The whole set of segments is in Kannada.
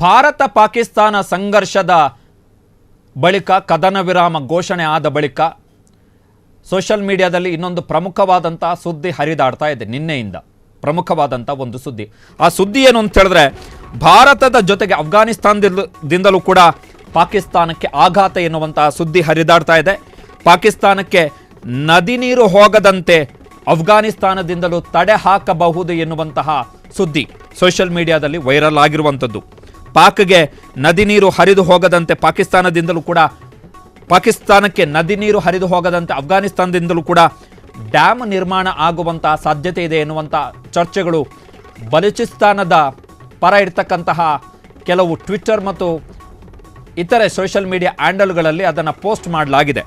ಭಾರತ ಪಾಕಿಸ್ತಾನ ಸಂಘರ್ಷದ ಬಳಿಕ ಕದನ ವಿರಾಮ ಘೋಷಣೆ ಆದ ಬಳಿಕ ಸೋಷಿಯಲ್ ಮೀಡಿಯಾದಲ್ಲಿ ಇನ್ನೊಂದು ಪ್ರಮುಖವಾದಂಥ ಸುದ್ದಿ ಹರಿದಾಡ್ತಾ ಇದೆ. ನಿನ್ನೆಯಿಂದ ಪ್ರಮುಖವಾದಂಥ ಒಂದು ಸುದ್ದಿ. ಆ ಸುದ್ದಿ ಏನು ಅಂತ ಹೇಳಿದ್ರೆ, ಭಾರತದ ಜೊತೆಗೆ ಅಫ್ಘಾನಿಸ್ತಾನದಿಂದಲೂ ಕೂಡ ಪಾಕಿಸ್ತಾನಕ್ಕೆ ಆಘಾತ ಎನ್ನುವಂತಹ ಸುದ್ದಿ ಹರಿದಾಡ್ತಾ ಇದೆ. ಪಾಕಿಸ್ತಾನಕ್ಕೆ ನದಿ ನೀರು ಹೋಗದಂತೆ ಅಫ್ಘಾನಿಸ್ತಾನದಿಂದಲೂ ತಡೆ ಹಾಕಬಹುದು ಎನ್ನುವಂತಹ ಸುದ್ದಿ ಸೋಷಿಯಲ್ ಮೀಡಿಯಾದಲ್ಲಿ ವೈರಲ್ ಆಗಿರುವಂಥದ್ದು. ಪಾಕ್ಗೆ ನದಿ ನೀರು ಹರಿದು ಹೋಗದಂತೆ ಪಾಕಿಸ್ತಾನದಿಂದಲೂ ಕೂಡ, ಪಾಕಿಸ್ತಾನಕ್ಕೆ ನದಿ ನೀರು ಹರಿದು ಹೋಗದಂತೆ ಅಫ್ಘಾನಿಸ್ತಾನದಿಂದಲೂ ಕೂಡ ಡ್ಯಾಮ್ ನಿರ್ಮಾಣ ಆಗುವಂತಹ ಸಾಧ್ಯತೆ ಇದೆ ಎನ್ನುವಂಥ ಚರ್ಚೆಗಳು ಬಲೂಚಿಸ್ತಾನದ ಪರ ಇರ್ತಕ್ಕಂತಹ ಕೆಲವು ಟ್ವಿಟ್ಟರ್ ಮತ್ತು ಇತರೆ ಸೋಷಿಯಲ್ ಮೀಡಿಯಾ ಹ್ಯಾಂಡಲ್ಗಳಲ್ಲಿ ಅದನ್ನು ಪೋಸ್ಟ್ ಮಾಡಲಾಗಿದೆ.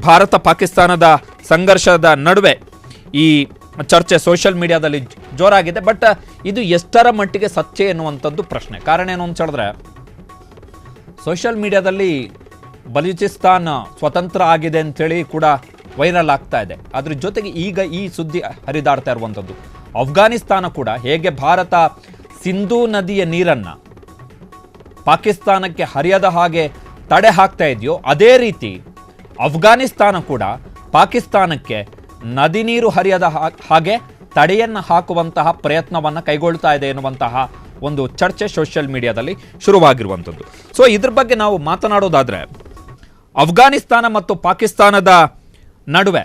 ಭಾರತ ಪಾಕಿಸ್ತಾನದ ಸಂಘರ್ಷದ ನಡುವೆ ಈ ಚರ್ಚೆ ಸೋಷಿಯಲ್ ಮೀಡಿಯಾದಲ್ಲಿ ಜೋರಾಗಿದೆ. ಬಟ್ ಇದು ಎಷ್ಟರ ಮಟ್ಟಿಗೆ ಸತ್ಯ ಎನ್ನುವಂಥದ್ದು ಪ್ರಶ್ನೆ. ಕಾರಣ ಏನು ಅಂತ ಹೇಳಿದ್ರೆ, ಸೋಷಿಯಲ್ ಮೀಡಿಯಾದಲ್ಲಿ ಬಲೂಚಿಸ್ತಾನ್ ಸ್ವತಂತ್ರ ಆಗಿದೆ ಅಂಥೇಳಿ ಕೂಡ ವೈರಲ್ ಆಗ್ತಾ ಇದೆ. ಅದ್ರ ಜೊತೆಗೆ ಈಗ ಈ ಸುದ್ದಿ ಹರಿದಾಡ್ತಾ ಇರುವಂಥದ್ದು, ಅಫ್ಘಾನಿಸ್ತಾನ ಕೂಡ ಹೇಗೆ ಭಾರತ ಸಿಂಧೂ ನದಿಯ ನೀರನ್ನು ಪಾಕಿಸ್ತಾನಕ್ಕೆ ಹರಿಯದ ಹಾಗೆ ತಡೆ ಹಾಕ್ತಾ ಇದೆಯೋ, ಅದೇ ರೀತಿ ಅಫ್ಘಾನಿಸ್ತಾನ ಕೂಡ ಪಾಕಿಸ್ತಾನಕ್ಕೆ ನದಿ ನೀರು ಹರಿಯದ ಹಾಗೆ ತಡೆಯನ್ನು ಹಾಕುವಂತಹ ಪ್ರಯತ್ನವನ್ನು ಕೈಗೊಳ್ತಾ ಇದೆ ಎನ್ನುವಂತಹ ಒಂದು ಚರ್ಚೆ ಸೋಷಿಯಲ್ ಮೀಡಿಯಾದಲ್ಲಿ ಶುರುವಾಗಿರುವಂಥದ್ದು. ಸೊ ಇದ್ರ ಬಗ್ಗೆ ನಾವು ಮಾತನಾಡೋದಾದರೆ, ಅಫ್ಘಾನಿಸ್ತಾನ ಮತ್ತು ಪಾಕಿಸ್ತಾನದ ನಡುವೆ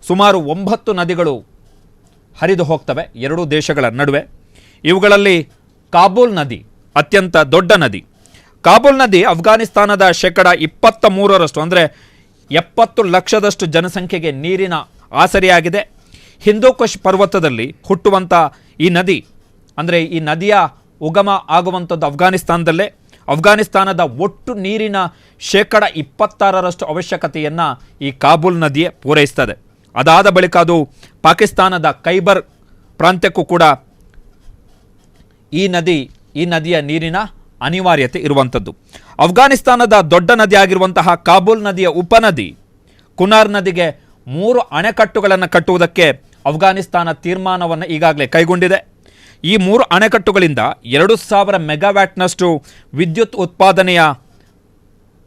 ಸುಮಾರು 9 ನದಿಗಳು ಹರಿದು ಹೋಗ್ತವೆ ಎರಡೂ ದೇಶಗಳ ನಡುವೆ. ಇವುಗಳಲ್ಲಿ ಕಾಬೂಲ್ ನದಿ ಅತ್ಯಂತ ದೊಡ್ಡ ನದಿ. ಕಾಬೂಲ್ ನದಿ ಅಫ್ಘಾನಿಸ್ತಾನದ 23% ಅಂದರೆ 70 ಲಕ್ಷದಷ್ಟು ಜನಸಂಖ್ಯೆಗೆ ನೀರಿನ ಆಸರೆಯಾಗಿದೆ. ಹಿಂದೂಕುಷ್ ಪರ್ವತದಲ್ಲಿ ಹುಟ್ಟುವಂಥ ಈ ನದಿ, ಅಂದರೆ ಈ ನದಿಯ ಉಗಮ ಆಗುವಂಥದ್ದು ಅಫ್ಘಾನಿಸ್ತಾನದಲ್ಲೇ. ಅಫ್ಘಾನಿಸ್ತಾನದ ಒಟ್ಟು ನೀರಿನ 26% ಅವಶ್ಯಕತೆಯನ್ನು ಈ ಕಾಬೂಲ್ ನದಿಯೇ ಪೂರೈಸ್ತದೆ. ಅದಾದ ಬಳಿಕ ಅದು ಪಾಕಿಸ್ತಾನದ ಖೈಬರ್ ಪ್ರಾಂತ್ಯಕ್ಕೂ ಕೂಡ ಈ ನದಿಯ ನೀರಿನ ಅನಿವಾರ್ಯತೆ ಇರುವಂಥದ್ದು. ಅಫ್ಘಾನಿಸ್ತಾನದ ದೊಡ್ಡ ನದಿ ಆಗಿರುವಂತಹ ಕಾಬೂಲ್ ನದಿಯ ಉಪನದಿ ಕುನಾರ್ ನದಿಗೆ 3 ಅಣೆಕಟ್ಟುಗಳನ್ನು ಕಟ್ಟುವುದಕ್ಕೆ ಅಫ್ಘಾನಿಸ್ತಾನ ತೀರ್ಮಾನವನ್ನು ಈಗಾಗಲೇ ಕೈಗೊಂಡಿದೆ. ಈ 3 ಅಣೆಕಟ್ಟುಗಳಿಂದ 2000 ಮೆಗಾವ್ಯಾಟ್ನಷ್ಟು ವಿದ್ಯುತ್ ಉತ್ಪಾದನೆಯ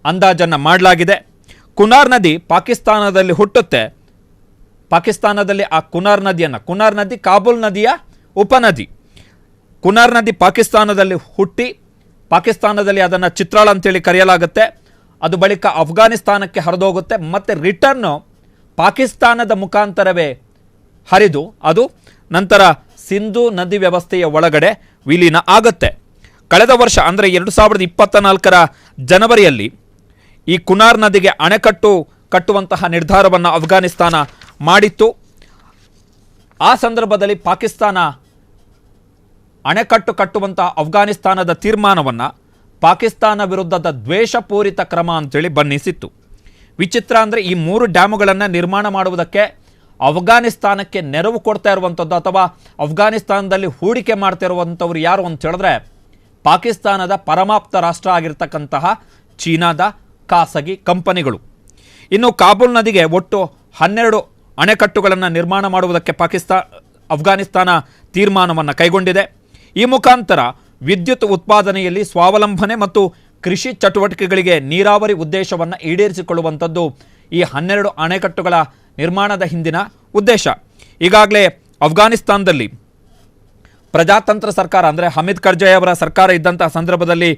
ಅಂದಾಜನ್ನು ಮಾಡಲಾಗಿದೆ. ಕುನಾರ್ ನದಿ ಪಾಕಿಸ್ತಾನದಲ್ಲಿ ಹುಟ್ಟುತ್ತೆ. ಪಾಕಿಸ್ತಾನದಲ್ಲಿ ಆ ಕುನಾರ್ ನದಿ ಕಾಬೂಲ್ ನದಿಯ ಉಪನದಿ. ಕುನಾರ್ ನದಿ ಪಾಕಿಸ್ತಾನದಲ್ಲಿ ಹುಟ್ಟಿ ಪಾಕಿಸ್ತಾನದಲ್ಲಿ ಅದನ್ನು ಚಿತ್ರಾಳ ಅಂತೇಳಿ ಕರೆಯಲಾಗುತ್ತೆ. ಅದು ಬಳಿಕ ಅಫ್ಘಾನಿಸ್ತಾನಕ್ಕೆ ಹರಿದೋಗುತ್ತೆ. ಮತ್ತು ರಿಟರ್ನು ಪಾಕಿಸ್ತಾನದ ಮುಖಾಂತರವೇ ಹರಿದು ಅದು ನಂತರ ಸಿಂಧೂ ನದಿ ವ್ಯವಸ್ಥೆಯ ಒಳಗಡೆ ವಿಲೀನ ಆಗುತ್ತೆ. ಕಳೆದ ವರ್ಷ ಅಂದರೆ 2024 ಜನವರಿಯಲ್ಲಿ ಈ ಕುನಾರ್ ನದಿಗೆ ಅಣೆಕಟ್ಟು ಕಟ್ಟುವಂತಹ ನಿರ್ಧಾರವನ್ನು ಅಫ್ಘಾನಿಸ್ತಾನ ಮಾಡಿತ್ತು. ಆ ಸಂದರ್ಭದಲ್ಲಿ ಪಾಕಿಸ್ತಾನ ಅಣೆಕಟ್ಟು ಕಟ್ಟುವಂತಹ ಅಫ್ಘಾನಿಸ್ತಾನದ ತೀರ್ಮಾನವನ್ನು ಪಾಕಿಸ್ತಾನ ವಿರುದ್ಧದ ದ್ವೇಷಪೂರಿತ ಕ್ರಮ ಅಂತೇಳಿ ಬಣ್ಣಿಸಿತ್ತು. ವಿಚಿತ್ರ ಅಂದರೆ, ಈ 3 ಡ್ಯಾಮುಗಳನ್ನು ನಿರ್ಮಾಣ ಮಾಡುವುದಕ್ಕೆ ಅಫ್ಘಾನಿಸ್ತಾನಕ್ಕೆ ನೆರವು ಕೊಡ್ತಾ ಇರುವಂಥದ್ದು ಅಥವಾ ಅಫ್ಘಾನಿಸ್ತಾನದಲ್ಲಿ ಹೂಡಿಕೆ ಮಾಡ್ತಾ ಇರುವಂಥವ್ರು ಯಾರು ಅಂತ ಹೇಳಿದ್ರೆ, ಪಾಕಿಸ್ತಾನದ ಪರಮಾಪ್ತ ರಾಷ್ಟ್ರ ಆಗಿರ್ತಕ್ಕಂತಹ ಚೀನಾದ ಖಾಸಗಿ ಕಂಪನಿಗಳು. ಇನ್ನು ಕಾಬೂಲ್ ನದಿಗೆ ಒಟ್ಟು 12 ಅಣೆಕಟ್ಟುಗಳನ್ನು ನಿರ್ಮಾಣ ಮಾಡುವುದಕ್ಕೆ ಅಫ್ಘಾನಿಸ್ತಾನ ತೀರ್ಮಾನವನ್ನು ಕೈಗೊಂಡಿದೆ. ಈ ಮುಖಾಂತರ ವಿದ್ಯುತ್ ಉತ್ಪಾದನೆಯಲ್ಲಿ ಸ್ವಾವಲಂಬನೆ ಮತ್ತು ಕೃಷಿ ಚಟುವಟಿಕೆಗಳಿಗೆ ನೀರಾವರಿ ಉದ್ದೇಶವನ್ನು ಈಡೇರಿಸಿಕೊಳ್ಳುವಂಥದ್ದು ಈ 12 ಅಣೆಕಟ್ಟುಗಳ ನಿರ್ಮಾಣದ ಹಿಂದಿನ ಉದ್ದೇಶ. ಈಗಾಗಲೇ ಅಫ್ಘಾನಿಸ್ತಾನದಲ್ಲಿ ಪ್ರಜಾತಂತ್ರ ಸರ್ಕಾರ ಅಂದರೆ ಹಮೀದ್ ಕರ್ಜಾಯ್ ಅವರ ಸರ್ಕಾರ ಇದ್ದಂತಹ ಸಂದರ್ಭದಲ್ಲಿ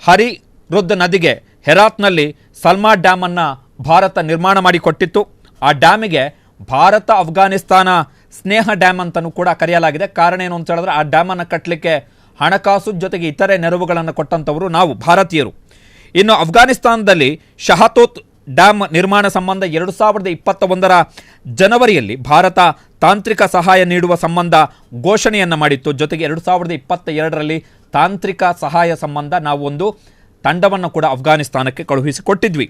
ಹರಿರುದ್ ನದಿಗೆ ಹೆರಾತ್ನಲ್ಲಿ ಸಲ್ಮಾ ಡ್ಯಾಮನ್ನು ಭಾರತ ನಿರ್ಮಾಣ ಮಾಡಿಕೊಟ್ಟಿತ್ತು. ಆ ಡ್ಯಾಮಿಗೆ ಭಾರತ ಅಫ್ಘಾನಿಸ್ತಾನ ಸ್ನೇಹ ಡ್ಯಾಮ್ ಅಂತಲೂ ಕೂಡ ಕರೆಯಲಾಗಿದೆ. ಕಾರಣ ಏನು ಅಂತ ಹೇಳಿದ್ರೆ, ಆ ಡ್ಯಾಮನ್ನು ಕಟ್ಟಲಿಕ್ಕೆ ಹಣಕಾಸು ಜೊತೆಗೆ ಇತರೆ ನೆರವುಗಳನ್ನು ಕೊಟ್ಟಂಥವರು ನಾವು ಭಾರತೀಯರು. ಇನ್ನು ಅಫ್ಘಾನಿಸ್ತಾನದಲ್ಲಿ ಶಹತೂತ್ ಡ್ಯಾಮ್ ನಿರ್ಮಾಣ ಸಂಬಂಧ 2021 ಜನವರಿಯಲ್ಲಿ ಭಾರತ ತಾಂತ್ರಿಕ ಸಹಾಯ ನೀಡುವ ಸಂಬಂಧ ಘೋಷಣೆಯನ್ನು ಮಾಡಿತ್ತು. ಜೊತೆಗೆ 2022ರಲ್ಲಿ ತಾಂತ್ರಿಕ ಸಹಾಯ ಸಂಬಂಧ ನಾವು ಒಂದು ತಂಡವನ್ನು ಕೂಡ ಅಫ್ಘಾನಿಸ್ತಾನಕ್ಕೆ ಕಳುಹಿಸಿಕೊಟ್ಟಿದ್ವಿ.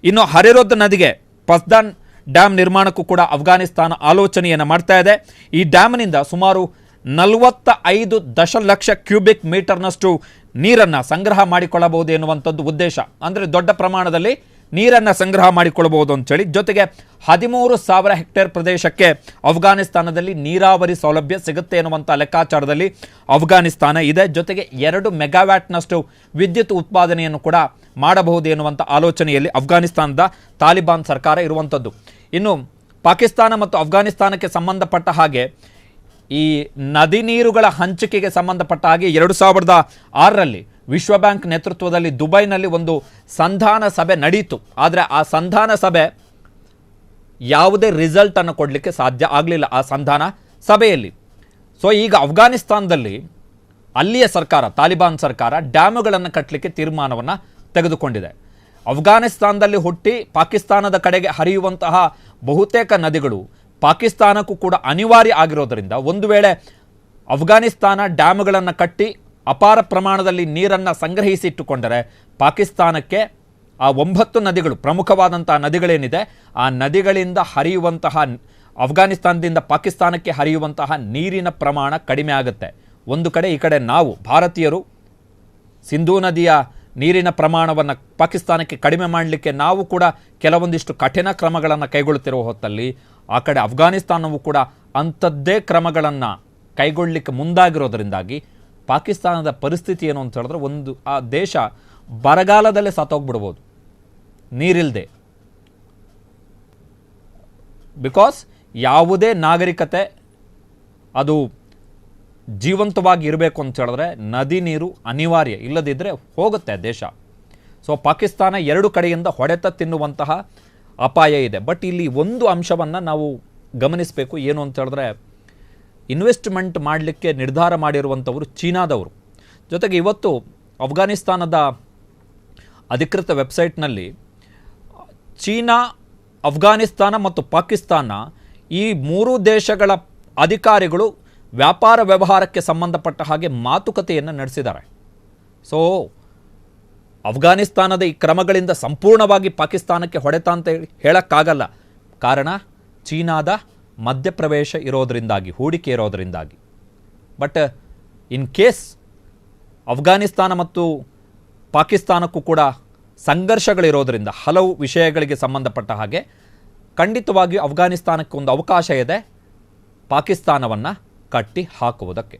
ಇನ್ನು ಹರಿರುದ್ ನದಿಗೆ ಪಸ್ದಾನ್ ಡ್ಯಾಮ್ ನಿರ್ಮಾಣಕ್ಕೂ ಕೂಡ ಅಫ್ಘಾನಿಸ್ತಾನ ಆಲೋಚನೆಯನ್ನು ಮಾಡ್ತಾ ಇದೆ. ಈ ಡ್ಯಾಮ್ನಿಂದ ಸುಮಾರು 45 ದಶಲಕ್ಷ ಕ್ಯೂಬಿಕ್ ಮೀಟರ್ನಷ್ಟು ನೀರನ್ನು ಸಂಗ್ರಹ ಮಾಡಿಕೊಳ್ಳಬಹುದು ಎನ್ನುವಂಥದ್ದು ಉದ್ದೇಶ. ಅಂದರೆ ದೊಡ್ಡ ಪ್ರಮಾಣದಲ್ಲಿ ನೀರನ್ನು ಸಂಗ್ರಹ ಮಾಡಿಕೊಳ್ಳಬಹುದು ಅಂತೇಳಿ. ಜೊತೆಗೆ 13,000 ಹೆಕ್ಟೇರ್ ಪ್ರದೇಶಕ್ಕೆ ಅಫ್ಘಾನಿಸ್ತಾನದಲ್ಲಿ ನೀರಾವರಿ ಸೌಲಭ್ಯ ಸಿಗುತ್ತೆ ಎನ್ನುವಂಥ ಲೆಕ್ಕಾಚಾರದಲ್ಲಿ ಅಫ್ಘಾನಿಸ್ತಾನ ಇದೆ. ಜೊತೆಗೆ 2 ಮೆಗಾವ್ಯಾಟ್ನಷ್ಟು ವಿದ್ಯುತ್ ಉತ್ಪಾದನೆಯನ್ನು ಕೂಡ ಮಾಡಬಹುದು ಎನ್ನುವಂಥ ಆಲೋಚನೆಯಲ್ಲಿ ಅಫ್ಘಾನಿಸ್ತಾನದ ತಾಲಿಬಾನ್ ಸರ್ಕಾರ ಇರುವಂಥದ್ದು. ಇನ್ನು ಪಾಕಿಸ್ತಾನ ಮತ್ತು ಅಫ್ಘಾನಿಸ್ತಾನಕ್ಕೆ ಸಂಬಂಧಪಟ್ಟ ಹಾಗೆ ಈ ನದಿ ನೀರುಗಳ ಹಂಚಿಕೆಗೆ ಸಂಬಂಧಪಟ್ಟ ಹಾಗೆ 2006ರಲ್ಲಿ ವಿಶ್ವ ಬ್ಯಾಂಕ್ ನೇತೃತ್ವದಲ್ಲಿ ದುಬೈನಲ್ಲಿ ಒಂದು ಸಂಧಾನ ಸಭೆ ನಡೆಯಿತು. ಆದರೆ ಆ ಸಂಧಾನ ಸಭೆ ಯಾವುದೇ ರಿಸಲ್ಟನ್ನು ಕೊಡಲಿಕ್ಕೆ ಸಾಧ್ಯ ಆಗಲಿಲ್ಲ ಆ ಸಂಧಾನ ಸಭೆಯಲ್ಲಿ. ಸೊ ಈಗ ಅಫ್ಘಾನಿಸ್ತಾನದಲ್ಲಿ ಅಲ್ಲಿಯ ಸರ್ಕಾರ, ತಾಲಿಬಾನ್ ಸರ್ಕಾರ ಡ್ಯಾಮುಗಳನ್ನು ಕಟ್ಟಲಿಕ್ಕೆ ತೀರ್ಮಾನವನ್ನು ತೆಗೆದುಕೊಂಡಿದೆ. ಅಫ್ಘಾನಿಸ್ತಾನದಲ್ಲಿ ಹುಟ್ಟಿ ಪಾಕಿಸ್ತಾನದ ಕಡೆಗೆ ಹರಿಯುವಂತಹ ಬಹುತೇಕ ನದಿಗಳು ಪಾಕಿಸ್ತಾನಕ್ಕೂ ಕೂಡ ಅನಿವಾರ್ಯ ಆಗಿರೋದರಿಂದ ಒಂದು ವೇಳೆ ಅಫ್ಘಾನಿಸ್ತಾನ ಡ್ಯಾಮ್ಗಳನ್ನು ಕಟ್ಟಿ ಅಪಾರ ಪ್ರಮಾಣದಲ್ಲಿ ನೀರನ್ನು ಸಂಗ್ರಹಿಸಿಟ್ಟುಕೊಂಡರೆ ಪಾಕಿಸ್ತಾನಕ್ಕೆ ಆ 9 ನದಿಗಳು, ಪ್ರಮುಖವಾದಂತಹ ನದಿಗಳೇನಿದೆ ಆ ನದಿಗಳಿಂದ ಹರಿಯುವಂತಹ, ಅಫ್ಘಾನಿಸ್ತಾನದಿಂದ ಪಾಕಿಸ್ತಾನಕ್ಕೆ ಹರಿಯುವಂತಹ ನೀರಿನ ಪ್ರಮಾಣ ಕಡಿಮೆ ಆಗುತ್ತೆ. ಒಂದು ಕಡೆ ಈ ಕಡೆ ನಾವು ಭಾರತೀಯರು ಸಿಂಧೂ ನದಿಯ ನೀರಿನ ಪ್ರಮಾಣವನ್ನು ಪಾಕಿಸ್ತಾನಕ್ಕೆ ಕಡಿಮೆ ಮಾಡಲಿಕ್ಕೆ ನಾವು ಕೂಡ ಕೆಲವೊಂದಿಷ್ಟು ಕಠಿಣ ಕ್ರಮಗಳನ್ನು ಕೈಗೊಳ್ಳುತ್ತಿರುವ ಹೊತ್ತಲ್ಲಿ ಆ ಕಡೆ ಅಫ್ಘಾನಿಸ್ತಾನವು ಕೂಡ ಅಂಥದ್ದೇ ಕ್ರಮಗಳನ್ನು ಕೈಗೊಳ್ಳಲಿಕ್ಕೆ ಮುಂದಾಗಿರೋದರಿಂದಾಗಿ ಪಾಕಿಸ್ತಾನದ ಪರಿಸ್ಥಿತಿ ಏನು ಅಂತ ಹೇಳಿದ್ರೆ, ಒಂದು ಆ ದೇಶ ಬರಗಾಲದಲ್ಲೇ ಸತ್ತೋಗ್ಬಿಡ್ಬೋದು ನೀರಿಲ್ಲದೆ. ಬಿಕಾಸ್ ಯಾವುದೇ ನಾಗರಿಕತೆ ಅದು ಜೀವಂತವಾಗಿ ಇರಬೇಕು ಅಂತ ಹೇಳಿದ್ರೆ ನದಿ ನೀರು ಅನಿವಾರ್ಯ, ಇಲ್ಲದಿದ್ದರೆ ಹೋಗುತ್ತೆ ದೇಶ. ಸೊ ಪಾಕಿಸ್ತಾನ 2 ಕಡೆಯಿಂದ ಹೊಡೆತ ತಿನ್ನುವಂತಹ ಅಪಾಯ ಇದೆ. ಬಟ್ ಇಲ್ಲಿ ಒಂದು ಅಂಶವನ್ನು ನಾವು ಗಮನಿಸಬೇಕು, ಏನು ಅಂತ ಹೇಳಿದ್ರೆ ಇನ್ವೆಸ್ಟ್ಮೆಂಟ್ ಮಾಡಲಿಕ್ಕೆ ನಿರ್ಧಾರ ಮಾಡಿರುವಂಥವರು ಚೀನಾದವರು. ಜೊತೆಗೆ ಇವತ್ತು ಅಫ್ಘಾನಿಸ್ತಾನದ ಅಧಿಕೃತ ವೆಬ್ಸೈಟ್ನಲ್ಲಿ ಚೀನಾ, ಅಫ್ಘಾನಿಸ್ತಾನ ಮತ್ತು ಪಾಕಿಸ್ತಾನ ಈ 3 ದೇಶಗಳ ಅಧಿಕಾರಿಗಳು ವ್ಯಾಪಾರ ವ್ಯವಹಾರಕ್ಕೆ ಸಂಬಂಧಪಟ್ಟ ಹಾಗೆ ಮಾತುಕತೆಯನ್ನು ನಡೆಸಿದ್ದಾರೆ. ಸೊ ಅಫ್ಘಾನಿಸ್ತಾನದ ಈ ಕ್ರಮಗಳಿಂದ ಸಂಪೂರ್ಣವಾಗಿ ಪಾಕಿಸ್ತಾನಕ್ಕೆ ಹೊಡೆತ ಅಂತ ಹೇಳೋಕ್ಕಾಗಲ್ಲ. ಕಾರಣ ಚೀನಾದ ಮಧ್ಯಪ್ರವೇಶ ಇರೋದರಿಂದಾಗಿ, ಹೂಡಿಕೆ ಇರೋದರಿಂದಾಗಿ. ಬಟ್ ಇನ್ ಕೇಸ್ ಅಫ್ಘಾನಿಸ್ತಾನ ಮತ್ತು ಪಾಕಿಸ್ತಾನಕ್ಕೂ ಕೂಡ ಸಂಘರ್ಷಗಳಿರೋದರಿಂದ ಹಲವು ವಿಷಯಗಳಿಗೆ ಸಂಬಂಧಪಟ್ಟ ಹಾಗೆ ಖಂಡಿತವಾಗಿಯೂ ಅಫ್ಘಾನಿಸ್ತಾನಕ್ಕೆ ಒಂದು ಅವಕಾಶ ಇದೆ ಪಾಕಿಸ್ತಾನವನ್ನು ಕಟ್ಟಿ ಹಾಕುವುದಕ್ಕೆ.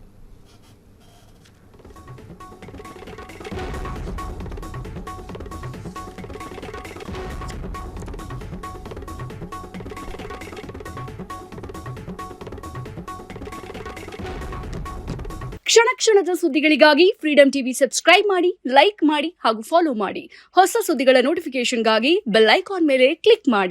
ಕ್ಷಣ ಕ್ಷಣದ ಸುದ್ದಿಗಳಿಗಾಗಿ ಫ್ರೀಡಂ ಟಿವಿ ಸಬ್ಸ್ಕ್ರೈಬ್ ಮಾಡಿ, ಲೈಕ್ ಮಾಡಿ ಹಾಗೂ ಫಾಲೋ ಮಾಡಿ. ಹೊಸ ಸುದ್ದಿಗಳ ನೋಟಿಫಿಕೇಶನ್ಗಾಗಿ ಬೆಲ್ ಐಕಾನ್ ಮೇಲೆ ಕ್ಲಿಕ್ ಮಾಡಿ.